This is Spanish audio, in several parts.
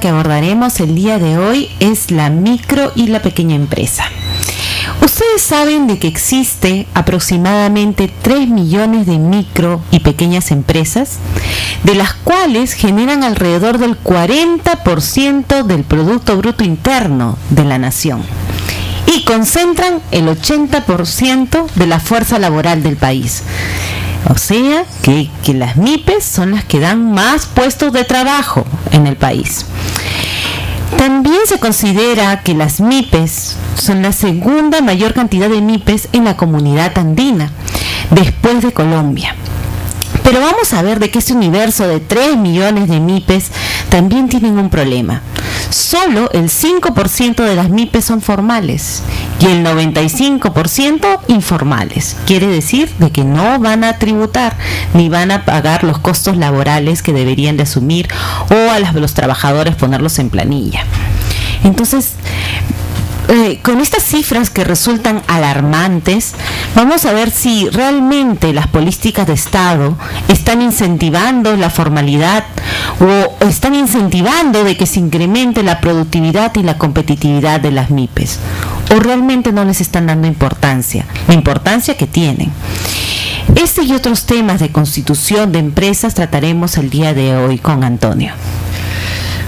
que abordaremos el día de hoy es la micro y la pequeña empresa. Ustedes saben de que existe aproximadamente 3 millones de micro y pequeñas empresas, de las cuales generan alrededor del 40% del Producto Bruto Interno de la nación y concentran el 80% de la fuerza laboral del país. O sea, que las MIPES son las que dan más puestos de trabajo en el país. También se considera que las MIPES son la segunda mayor cantidad de MIPES en la comunidad andina, después de Colombia. Pero vamos a ver de que este universo de 3 millones de MIPES también tienen un problema. Solo el 5% de las MIPES son formales y el 95% informales. Quiere decir de que no van a tributar ni van a pagar los costos laborales que deberían de asumir o a los trabajadores ponerlos en planilla. Entonces, con estas cifras que resultan alarmantes, vamos a ver si realmente las políticas de Estado están incentivando la formalidad o están incentivando de que se incremente la productividad y la competitividad de las MIPES, o realmente no les están dando la importancia que tienen. Este y otros temas de constitución de empresas trataremos el día de hoy con Antonio.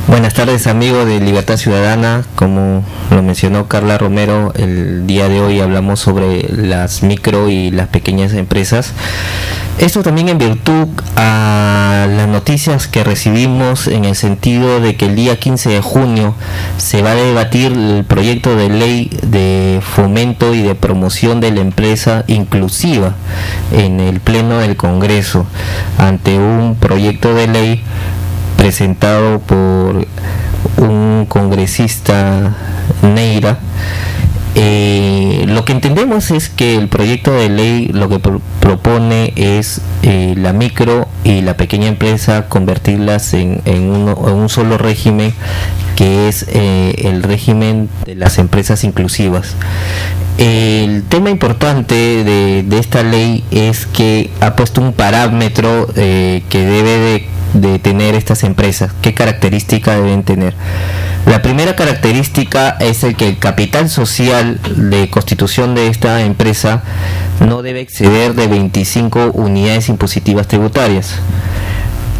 Buenas tardes, amigos de Libertad Ciudadana. Como lo mencionó Carla Romero, el día de hoy hablamos sobre las micro y las pequeñas empresas. Esto también en virtud a las noticias que recibimos en el sentido de que el día 15 de junio se va a debatir el proyecto de ley de fomento y de promoción de la empresa inclusiva en el Pleno del Congreso, ante un proyecto de ley presentado por un congresista Neira. Lo que entendemos es que el proyecto de ley lo que propone es la micro y la pequeña empresa convertirlas en un solo régimen, que es el régimen de las empresas inclusivas. El tema importante de esta ley es que ha puesto un parámetro que debe de tener estas empresas. ¿Qué características deben tener? La primera característica es el que el capital social de constitución de esta empresa no debe exceder de 25 unidades impositivas tributarias.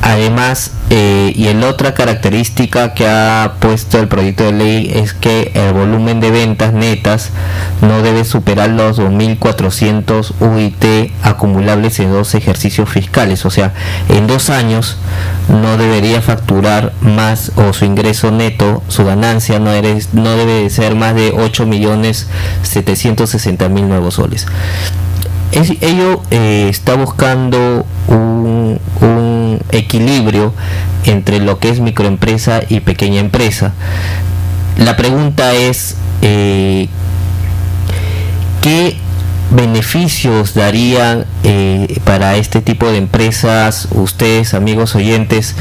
Además, y la otra característica que ha puesto el proyecto de ley es que el volumen de ventas netas no debe superar los 2.400 UIT acumulables en 2 ejercicios fiscales. O sea, en 2 años no debería facturar más, o su ingreso neto, su ganancia no debe de ser más de 8.760.000 nuevos soles. Ello está buscando un equilibrio entre lo que es microempresa y pequeña empresa. La pregunta es ¿qué beneficios darían para este tipo de empresas? Ustedes, amigos oyentes,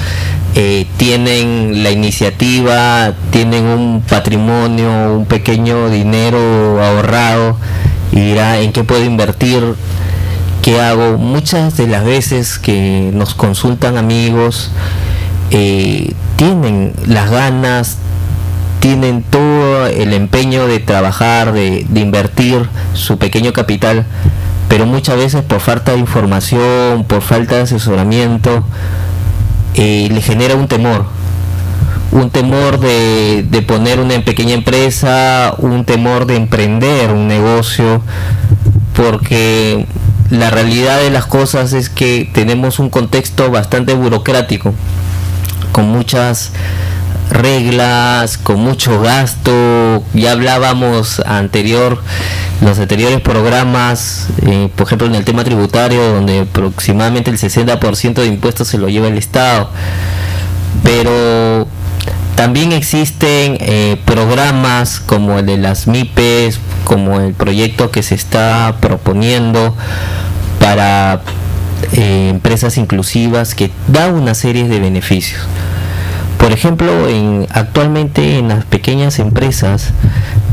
tienen la iniciativa, tienen un patrimonio, un pequeño dinero ahorrado y dirá en qué puedo invertir, qué hago. Muchas de las veces que nos consultan amigos, tienen las ganas, tienen todo el empeño de trabajar, de invertir su pequeño capital, pero muchas veces por falta de información, por falta de asesoramiento, le genera un temor de poner una pequeña empresa, un temor de emprender un negocio, porque la realidad de las cosas es que tenemos un contexto bastante burocrático, con muchas reglas, con mucho gasto. Ya hablábamos los anteriores programas, por ejemplo en el tema tributario, donde aproximadamente el 60% de impuestos se lo lleva el Estado. Pero también existen programas como el de las MIPES, como el proyecto que se está proponiendo para empresas inclusivas, que da una serie de beneficios. Por ejemplo, actualmente en las pequeñas empresas,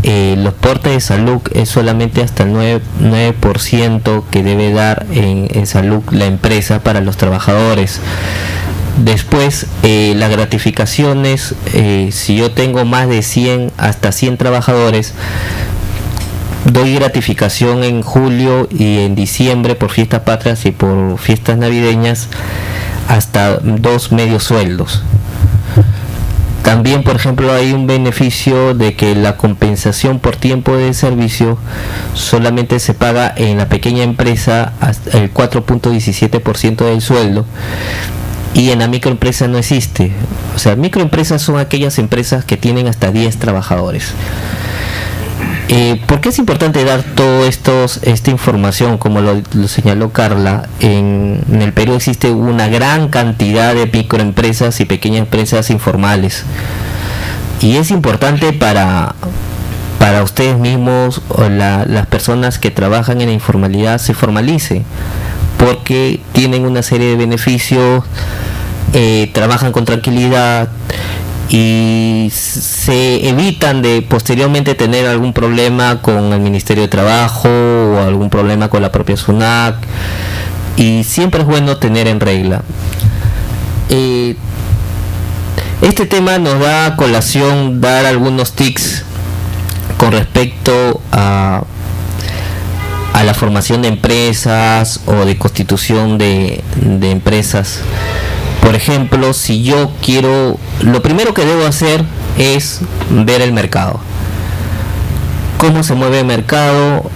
los portes de salud es solamente hasta el 9% que debe dar en salud la empresa para los trabajadores. Después, las gratificaciones, si yo tengo más de 100 hasta 100 trabajadores, doy gratificación en julio y en diciembre por fiestas patrias y por fiestas navideñas hasta 2 medios sueldos. También, por ejemplo, hay un beneficio de que la compensación por tiempo de servicio solamente se paga en la pequeña empresa hasta el 4.17% del sueldo, y en la microempresa no existe. O sea, microempresas son aquellas empresas que tienen hasta 10 trabajadores. ¿Por qué es importante dar toda esta información? Como lo señaló Carla, en el Perú existe una gran cantidad de microempresas y pequeñas empresas informales, y es importante para ustedes mismos o las personas que trabajan en la informalidad se formalicen, porque tienen una serie de beneficios, trabajan con tranquilidad y se evitan de posteriormente tener algún problema con el Ministerio de Trabajo o algún problema con la propia SUNAT, y siempre es bueno tener en regla. Este tema nos da a colación dar algunos tips con respecto a la formación de empresas o de constitución de empresas. Por ejemplo, si yo quiero, lo primero que debo hacer es ver el mercado. ¿Cómo se mueve el mercado?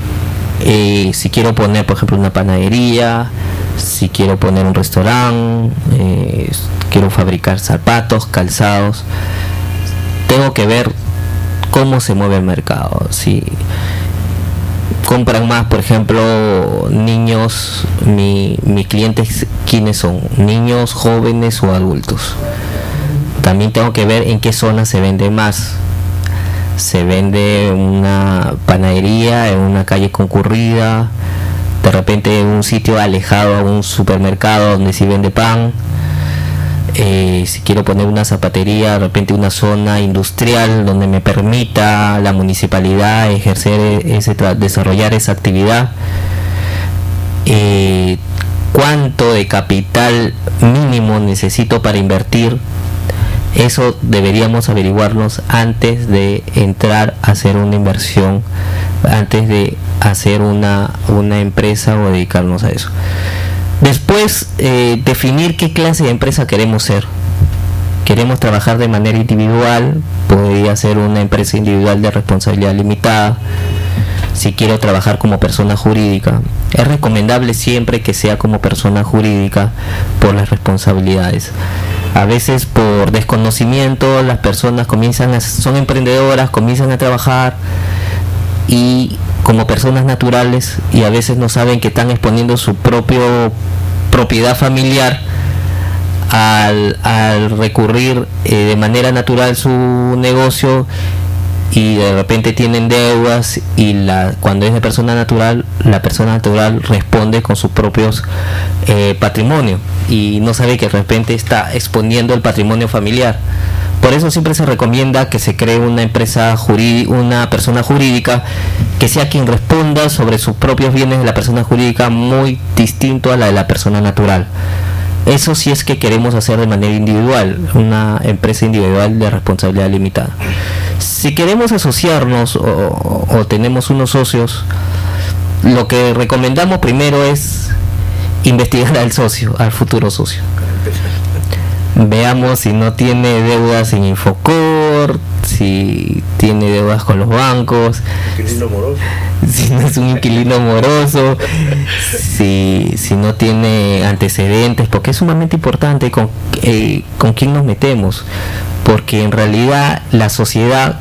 Si quiero poner, por ejemplo, una panadería, si quiero poner un restaurante, quiero fabricar zapatos, calzados, tengo que ver cómo se mueve el mercado. Si compran más, por ejemplo, niños, mis clientes, ¿quiénes son? ¿Niños, jóvenes o adultos? También tengo que ver en qué zona se vende más. Se vende en una panadería, en una calle concurrida, de repente en un sitio alejado a un supermercado donde sí vende pan. Si quiero poner una zapatería, de repente una zona industrial donde me permita la municipalidad ejercer desarrollar esa actividad. ¿Cuánto de capital mínimo necesito para invertir? Eso deberíamos averiguarnos antes de entrar a hacer una inversión, antes de hacer una empresa o dedicarnos a eso. Después, definir qué clase de empresa queremos ser. Queremos trabajar de manera individual, podría ser una empresa individual de responsabilidad limitada. Si quiero trabajar como persona jurídica, es recomendable siempre que sea como persona jurídica por las responsabilidades. A veces por desconocimiento las personas son emprendedoras, comienzan a trabajar y como personas naturales, y a veces no saben que están exponiendo su propia propiedad familiar al recurrir de manera natural su negocio, y de repente tienen deudas, y cuando es de persona natural, la persona natural responde con sus propios patrimonio, y no sabe que de repente está exponiendo el patrimonio familiar. Por eso siempre se recomienda que se cree una empresa una persona jurídica que sea quien responda sobre sus propios bienes de la persona jurídica, muy distinto a la de la persona natural. Eso sí es que queremos hacer de manera individual, una empresa individual de responsabilidad limitada. Si queremos asociarnos o tenemos unos socios, lo que recomendamos primero es investigar al socio, al futuro socio. Veamos si no tiene deudas en Infocor, si tiene deudas con los bancos, si no es un inquilino moroso, si no tiene antecedentes, porque es sumamente importante con quién nos metemos, porque en realidad la sociedad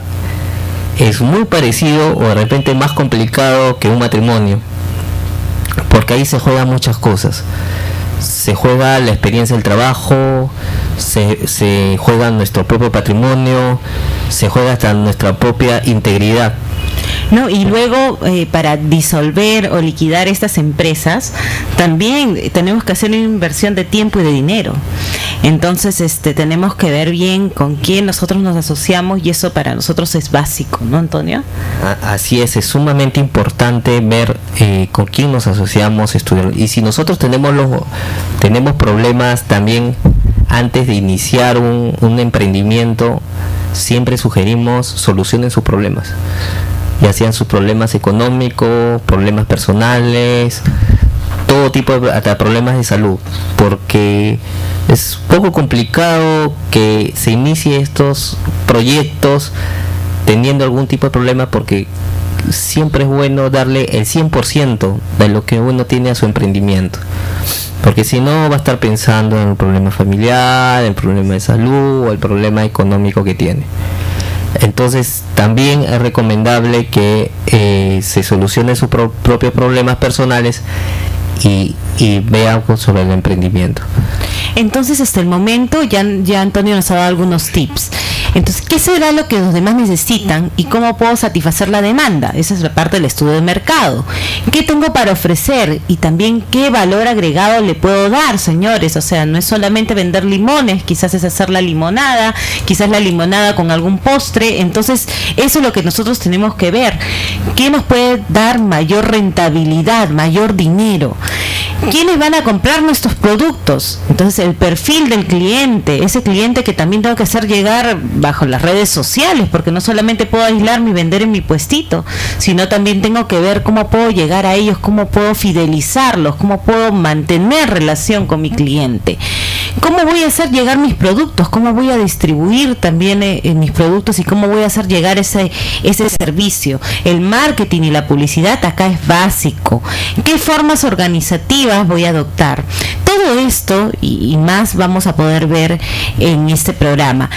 es muy parecido o de repente más complicado que un matrimonio, porque ahí se juegan muchas cosas. Se juega la experiencia del trabajo, se juega nuestro propio patrimonio, se juega hasta nuestra propia integridad. No, y luego para disolver o liquidar estas empresas también tenemos que hacer una inversión de tiempo y de dinero. Entonces tenemos que ver bien con quién nosotros nos asociamos, y eso para nosotros es básico, ¿no, Antonio? Así es sumamente importante ver con quién nos asociamos, estudiar. Y si nosotros tenemos problemas, también antes de iniciar un emprendimiento, siempre sugerimos solucionen sus problemas, ya sean sus problemas económicos, problemas personales, todo tipo de hasta problemas de salud, porque es poco complicado que se inicie estos proyectos teniendo algún tipo de problema, porque siempre es bueno darle el 100% de lo que uno tiene a su emprendimiento, porque si no va a estar pensando en el problema familiar, el problema de salud o el problema económico que tiene. Entonces también es recomendable que se solucione sus propios problemas personales y vean sobre el emprendimiento. Entonces, hasta el momento ya Antonio nos ha dado algunos tips. Entonces, ¿qué será lo que los demás necesitan y cómo puedo satisfacer la demanda? Esa es la parte del estudio de mercado. ¿Qué tengo para ofrecer? Y también, ¿qué valor agregado le puedo dar, señores? O sea, no es solamente vender limones, quizás es hacer la limonada, quizás la limonada con algún postre. Entonces, eso es lo que nosotros tenemos que ver. ¿Qué nos puede dar mayor rentabilidad, mayor dinero? ¿Quiénes van a comprar nuestros productos? Entonces, el perfil del cliente, ese cliente que también tengo que hacer llegar bajo las redes sociales, porque no solamente puedo aislarme y vender en mi puestito, sino también tengo que ver cómo puedo llegar a ellos, cómo puedo fidelizarlos, cómo puedo mantener relación con mi cliente. ¿Cómo voy a hacer llegar mis productos? ¿Cómo voy a distribuir también mis productos? ¿Y cómo voy a hacer llegar ese servicio? El marketing y la publicidad acá es básico. ¿Qué formas organizativas voy a adoptar? Todo esto y más vamos a poder ver en este programa.